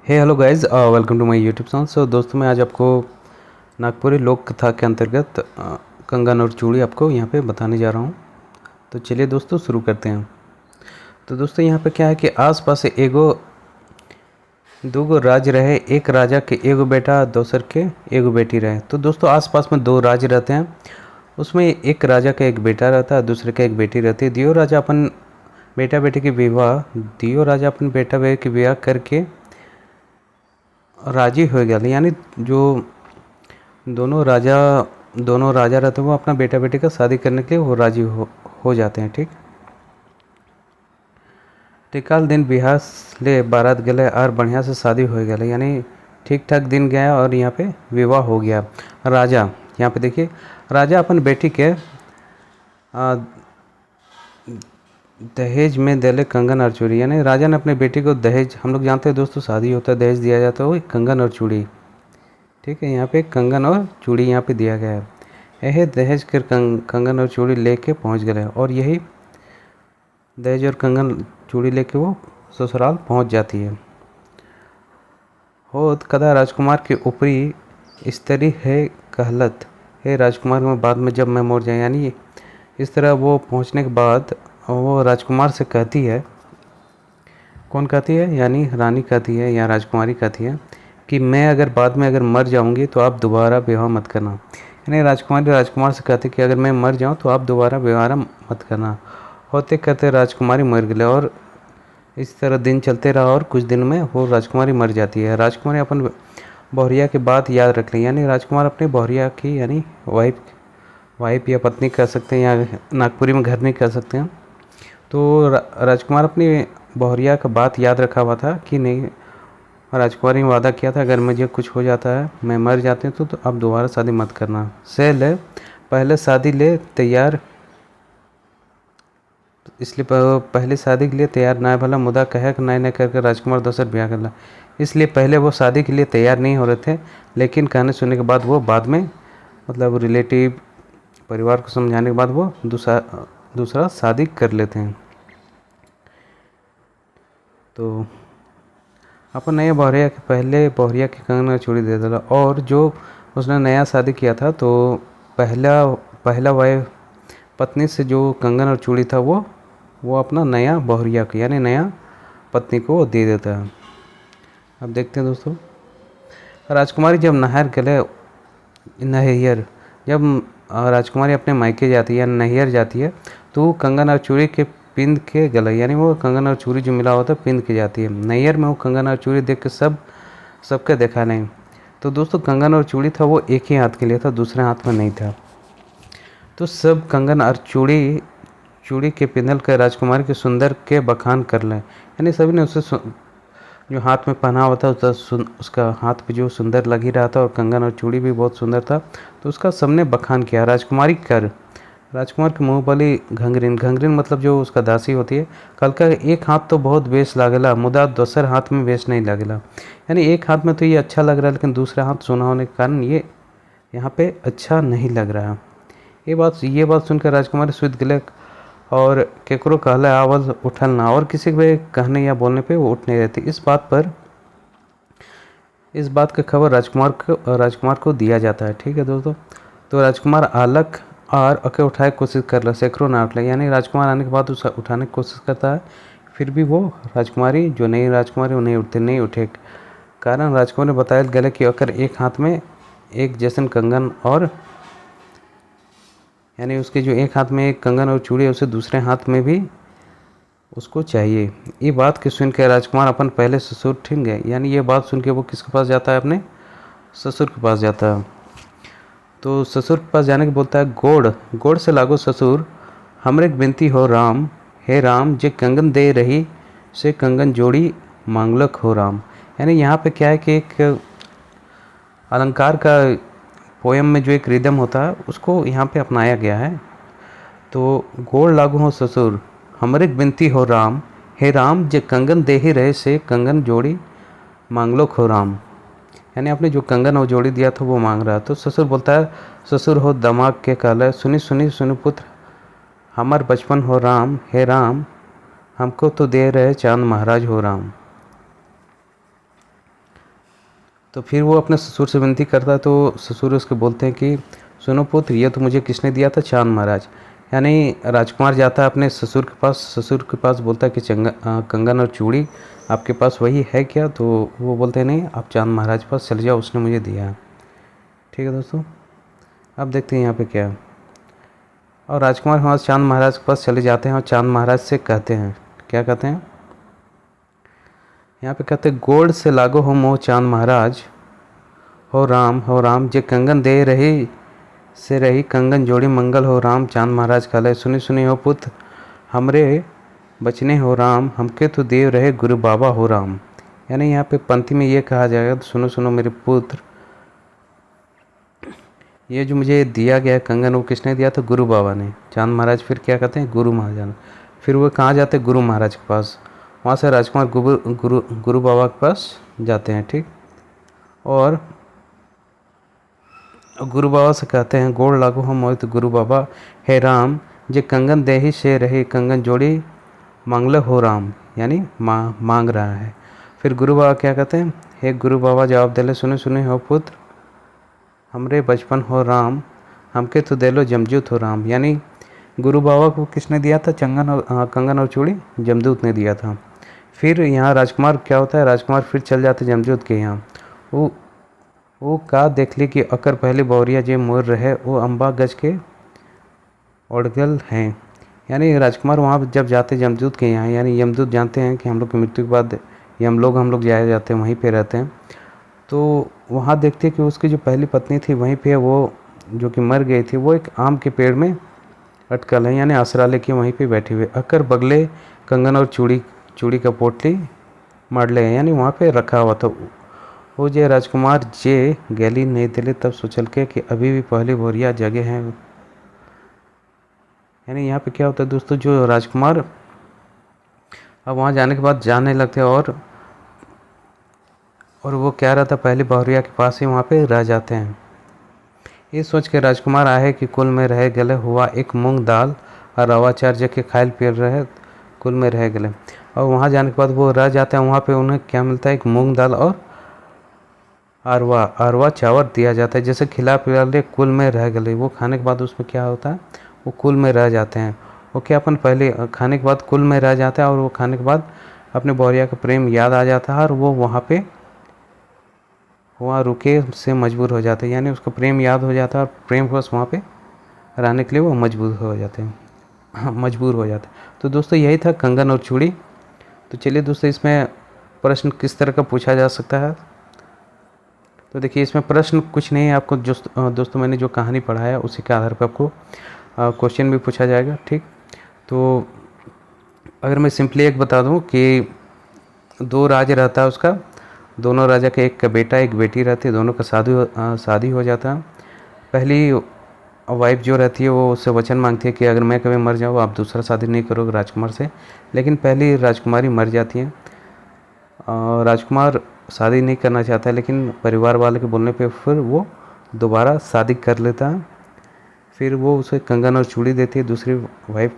Hey hello guys, welcome to my YouTube channel. So दोस्तों, मैं आज आपको नागपुरी लोक कथा के अंतर्गत कंगन और चूड़ी आपको यहाँ पे बताने जा रहा हूँ। तो चलिए दोस्तों शुरू करते हैं। तो दोस्तों, यहाँ पे क्या है कि आसपास एगो दूगो राज रहे। एक राजा के एगो बेटा, दोसर के एगो बेटी रहे। तो दोस्तों, आसपास में दो राज रहते हैं। उसमें एक राजा का एक बेटा रहता है, दूसरे का एक बेटी रहती है। दियो राजा अपन बेटा बेटी की विवाह दियो राजा अपन बेटा बेटी की विवाह करके राजी हो गया। यानी जो दोनों राजा रहते हैं वो अपना बेटा बेटी का शादी करने के लिए वो राजी हो जाते हैं। ठीक टिकाल दिन बिहार ले बारात गए और बढ़िया से शादी हो गया। यानी ठीक ठाक दिन गया और यहाँ पे विवाह हो गया। राजा यहाँ पे देखिए, राजा अपन बेटी के दहेज में दिले कंगन और चूड़ी। यानी राजा ने अपने बेटी को दहेज, हम लोग जानते हैं दोस्तों शादी होता है दहेज दिया जाता है, वो कंगन और चूड़ी। ठीक है, यहाँ पे कंगन और चूड़ी यहाँ पे दिया गया है। यह दहेज कर कंगन और चूड़ी लेके पहुँच गए और यही दहेज और कंगन चूड़ी लेके वो ससुराल पहुँच जाती है। होत कदा राजकुमार के ऊपरी स्त्री है कहलत, हे राजकुमार में बाद में जब मैं मर जाए। यानी इस तरह वो पहुँचने के बाद वो राजकुमार से कहती है, कौन कहती है, यानी रानी कहती है या राजकुमारी कहती है कि मैं अगर बाद में अगर मर जाऊंगी तो आप दोबारा विवाह मत करना। यानी राजकुमारी राजकुमार से कहती कि अगर मैं मर जाऊं तो आप दोबारा विवाह मत करना। होते करते राजकुमारी मर गई और इस तरह दिन चलते रहा और कुछ दिन में वो राजकुमारी मर जाती है। राजकुमारी अपन बहुरिया की बात याद रख ली। यानी राजकुमार अपने बहुरिया की यानी वाइफ या पत्नी कह सकते हैं या नागपुरी में घर नहीं कह सकते हैं। तो राजकुमार अपनी बहुरिया का बात याद रखा हुआ था कि नहीं, राजकुमारी ने वादा किया था अगर मुझे कुछ हो जाता है, मैं मर जाती हूँ तो अब दोबारा शादी मत करना। से ले पहले शादी ले तैयार, इसलिए पहले शादी के लिए तैयार ना है भला मुदा कहे कि नहीं करके राजकुमार दोसर ब्याह कर ला। इसलिए पहले वो शादी के लिए तैयार नहीं हो रहे थे, लेकिन कहने सुनने के बाद वो बाद में मतलब रिलेटिव परिवार को समझाने के बाद वो दूसरा शादी कर लेते हैं। तो अपन नया बहुरिया के पहले बहुरिया के कंगन और चूड़ी दे दिला। और जो उसने नया शादी किया था तो पहला पहला वाइफ पत्नी से जो कंगन और चूड़ी था वो अपना नया बहुरिया को यानी नया पत्नी को दे देता है। अब देखते हैं दोस्तों, राजकुमारी जब नहर जब राजकुमारी अपने मायके जाती है या नैहर जाती है तो कंगन और चूड़ी के पिंद के गले, यानी वो कंगन और चूड़ी जो मिला होता है पिंद के जाती है। नैहर में वो कंगन और चूड़ी देख के सबके देखा नहीं। तो दोस्तों, कंगन और चूड़ी था वो एक ही हाथ के लिए था, दूसरे हाथ में नहीं था। तो सब कंगन और चूड़ी के पिंदल कर राजकुमारी के सुंदर के बखान कर लें। यानी सभी ने उसे जो हाथ में पहना हुआ था उसका हाथ पे जो सुंदर लग ही रहा था और कंगन और चूड़ी भी बहुत सुंदर था, तो उसका सबने बखान किया। राजकुमार के मुँह वाली घंगरीन मतलब जो उसका दासी होती है, कल का एक हाथ तो बहुत बेस लागेला मुदा दोसर हाथ में बेस नहीं लागेला। यानी एक हाथ में तो ये अच्छा लग रहा है लेकिन दूसरा हाथ सोना होने के कारण ये यहाँ पे अच्छा नहीं लग रहा। ये बात सुनकर राजकुमारी सुध गले और केकरो कहला आवाज़ उठल ना, और किसी के कहने या बोलने पे वो उठ नहीं रहती। इस बात का खबर राजकुमार को दिया जाता है। ठीक है दोस्तों, तो राजकुमार आलक और अके उठाए कोशिश कर रहा, सैकड़ों ना उठले। यानी राजकुमार आने के बाद उसे उठाने की कोशिश करता है, फिर भी वो राजकुमारी जो नई राजकुमारी वो नहीं उठे। कारण राजकुमार ने बताया गले कि अगर एक हाथ में एक जैसन कंगन और यानी उसके जो एक हाथ में एक कंगन और चूड़ी है उसे दूसरे हाथ में भी उसको चाहिए। ये बात के सुन के राजकुमार अपन पहले ससुर ठीक गए। यानी ये बात सुन के वो किसके पास जाता है, अपने ससुर के पास जाता है। तो ससुर के पास जाने के बोलता है, गोड़ से लागो ससुर, हमरे विनती हो राम, हे राम जे कंगन दे रही से कंगन जोड़ी मांगलक हो राम। यानी यहाँ पे क्या है कि एक अलंकार का पोयम में जो एक रिदम होता है उसको यहाँ पे अपनाया गया है। तो गोड़ लागू हो ससुर, हमरे विनती हो राम, हे राम जे कंगन दे ही रहे से कंगन जोड़ी मांगलो खो राम। यानी आपने जो कंगन और जोड़ी दिया था वो मांग रहा। तो ससुर बोलता है, ससुर हो दमाग के काल, सुनी पुत्र हमार बचपन हो राम, हे राम हमको तो दे रहे चांद महाराज हो राम। तो फिर वो अपने ससुर से विनती करता है, तो ससुर उसके बोलते हैं कि सुनो पुत्र, ये तो मुझे किसने दिया था? चांद महाराज। यानी राजकुमार जाता है अपने ससुर के पास, ससुर के पास बोलता है कि कंगन और चूड़ी आपके पास वही है क्या? तो वो बोलते हैं नहीं, आप चांद महाराज के पास चले जाओ, उसने मुझे दिया है। ठीक है दोस्तों, अब देखते हैं यहाँ पे क्या है। और राजकुमार वहाँ चांद महाराज के पास चले जाते हैं और चांद महाराज से कहते हैं, क्या कहते हैं यहाँ पे? कहते हैं, गोड़ से लागो हो मोह चांद महाराज, हो राम जे कंगन दे रही से रही कंगन जोड़ी मंगल हो राम। चांद महाराज कहले, सुनी सुनी हो पुत्र हमरे बचने हो राम, हमके तो देव रहे गुरु बाबा हो राम। यानी यहाँ पे पंक्ति में ये कहा जाएगा, सुनो सुनो मेरे पुत्र, ये जो मुझे दिया गया कंगन वो किसने दिया था? गुरु बाबा ने। चांद महाराज फिर क्या कहते हैं? गुरु महाराज। फिर वो कहाँ जाते हैं? गुरु महाराज के पास। वहाँ से राजकुमार गुरु बाबा के पास जाते हैं। ठीक, और गुरु बाबा से कहते हैं, गोड़ लागू हम मोहित गुरु बाबा, हे राम जे कंगन देही से रहे कंगन जोड़ी मांगल हो राम। यानी मांग रहा है। फिर गुरु बाबा क्या कहते हैं? हे गुरु बाबा जवाब दिले, सुने सुने हो पुत्र हमरे बचपन हो राम, हमके तो दे लो जमजूत हो राम। यानी गुरु बाबा को किसने दिया था? कंगन और चूड़ी जमदूत ने दिया था। फिर यहाँ राजकुमार क्या होता है? राजकुमार फिर चल जाते जमदूत के यहाँ। वो का देख ली कि अकर पहले बौरिया जे मोर रहे वो अम्बा गज के ओढ़गल हैं। यानी राजकुमार वहाँ जब जाते यमदूत के यहाँ, यानी यमदूत जानते हैं कि हम लोग की मृत्यु के बाद हम लोग जाए जाते हैं, वहीं पे रहते हैं। तो वहाँ देखते कि उसकी जो पहली पत्नी थी वहीं पे वो जो कि मर गई थी, वो एक आम के पेड़ में अटकल है, यानी आसरा लेके वहीं पे बैठे हुए। अकर बगले कंगन और चूड़ी का पोटली मारले, यानी वहाँ पे रखा हुआ था। वो जे राजकुमार जे गैली नहीं दिले तब सोचल के कि अभी भी पहली भोरिया जगह हैं। यानी यहाँ पे क्या होता है दोस्तों, जो राजकुमार अब वहाँ जाने के बाद जानने लगते हैं और वो क्या रहता है, पहली बहुरिया के पास ही वहाँ पे रह जाते हैं। ये सोच के राजकुमार आए कि कुल में रह गले हुआ एक मूंग दाल और रवा चार जगह खायल पियल रहे, कुल में रह गले। और वहाँ जाने के बाद वो रह जाते हैं, वहाँ पे उन्हें क्या मिलता है? एक मूंग दाल और अरवा चावल दिया जाता है। जैसे खिला पिला ले कुल में रह गले, वो खाने के बाद उसमें क्या होता है? वो कुल में रह जाते हैं। वो क्या अपन पहले खाने के बाद कुल में रह जाता है और वो खाने के बाद अपने बौरिया का प्रेम याद आ जाता है और वो वहाँ रुके से मजबूर हो जाते हैं। यानी उसका प्रेम याद हो जाता है और प्रेम बस वहाँ पे रहने के लिए वो मजबूर हो जाते हैं। तो दोस्तों यही था कंगन और चूड़ी। तो चलिए दोस्तों, इसमें प्रश्न किस तरह का पूछा जा सकता है? तो देखिए, इसमें प्रश्न कुछ नहीं है, आपको दोस्तों मैंने जो कहानी पढ़ाया है उसी के आधार पर आपको क्वेश्चन भी पूछा जाएगा। ठीक, तो अगर मैं सिंपली एक बता दूं कि दो राज रहता है उसका, दोनों राजा का एक का बेटा एक बेटी रहती है, दोनों का शादी हो जाता है। पहली वाइफ जो रहती है वो उससे वचन मांगती है कि अगर मैं कभी मर जाऊँ आप दूसरा शादी नहीं करोगे राजकुमार से, लेकिन पहली राजकुमारी मर जाती है। राजकुमार शादी नहीं करना चाहता है, लेकिन परिवार वाले के बोलने पे फिर वो दोबारा शादी कर लेता है। फिर वो उसे कंगन और चूड़ी देती है दूसरी वाइफ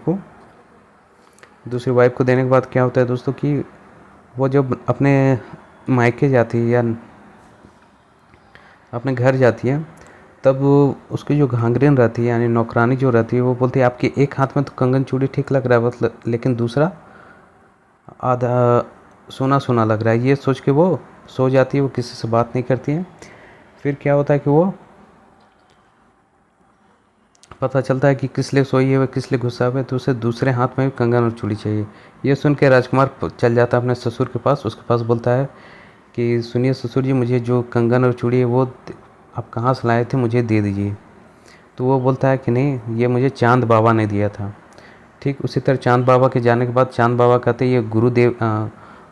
को देने के बाद क्या होता है दोस्तों कि वो जब अपने मायके जाती है या अपने घर जाती है, तब उसकी जो घांगरीन रहती है यानी नौकरानी जो रहती है वो बोलती है आपके एक हाथ में तो कंगन चूड़ी ठीक लग रहा है, मतलब लेकिन दूसरा आधा सोना सोना लग रहा है। ये सोच के वो सो जाती है, वो किसी से बात नहीं करती है। फिर क्या होता है कि वो पता चलता है कि किस लिए सोई है, वह किस लिए गुस्सा है, तो उसे दूसरे हाथ में भी कंगन और चूड़ी चाहिए। ये सुन के राजकुमार चल जाता है अपने ससुर के पास, उसके पास बोलता है कि सुनिए ससुर जी, मुझे जो कंगन और चूड़ी है वो आप कहाँ से लाए थे, मुझे दे दीजिए। तो वो बोलता है कि नहीं, ये मुझे चांद बाबा ने दिया था। ठीक उसी तरह चांद बाबा के जाने के बाद चांद बाबा कहते ये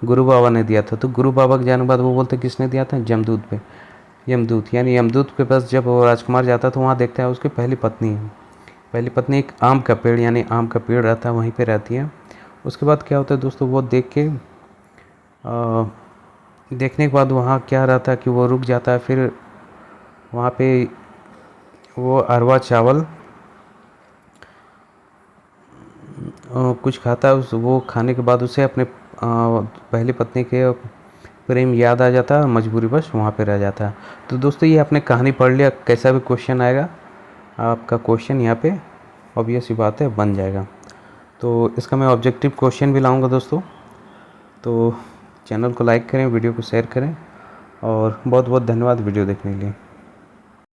गुरु बाबा ने दिया था। तो गुरु बाबा के जाने के बाद वो बोलते किसने दिया था? यमदूत। यानी यमदूत के पास जब वो राजकुमार जाता है तो वहाँ देखता है उसकी पहली पत्नी एक आम का पेड़ यानी आम का पेड़ रहता है वहीं पे रहती है। उसके बाद क्या होता है दोस्तों, वो देखने के बाद वहाँ क्या रहता है कि वो रुक जाता है। फिर वहाँ पे वो अरवा चावल कुछ खाता है। वो खाने के बाद उसे अपने पहली पत्नी के प्रेम याद आ जाता है और मजबूरीवश वहाँ पे रह जाता है। तो दोस्तों ये आपने कहानी पढ़ लिया, कैसा भी क्वेश्चन आएगा आपका क्वेश्चन यहाँ पे ऑब्वियस सी बात है बन जाएगा। तो इसका मैं ऑब्जेक्टिव क्वेश्चन भी लाऊंगा दोस्तों। तो चैनल को लाइक करें, वीडियो को शेयर करें और बहुत बहुत धन्यवाद वीडियो देखने के लिए।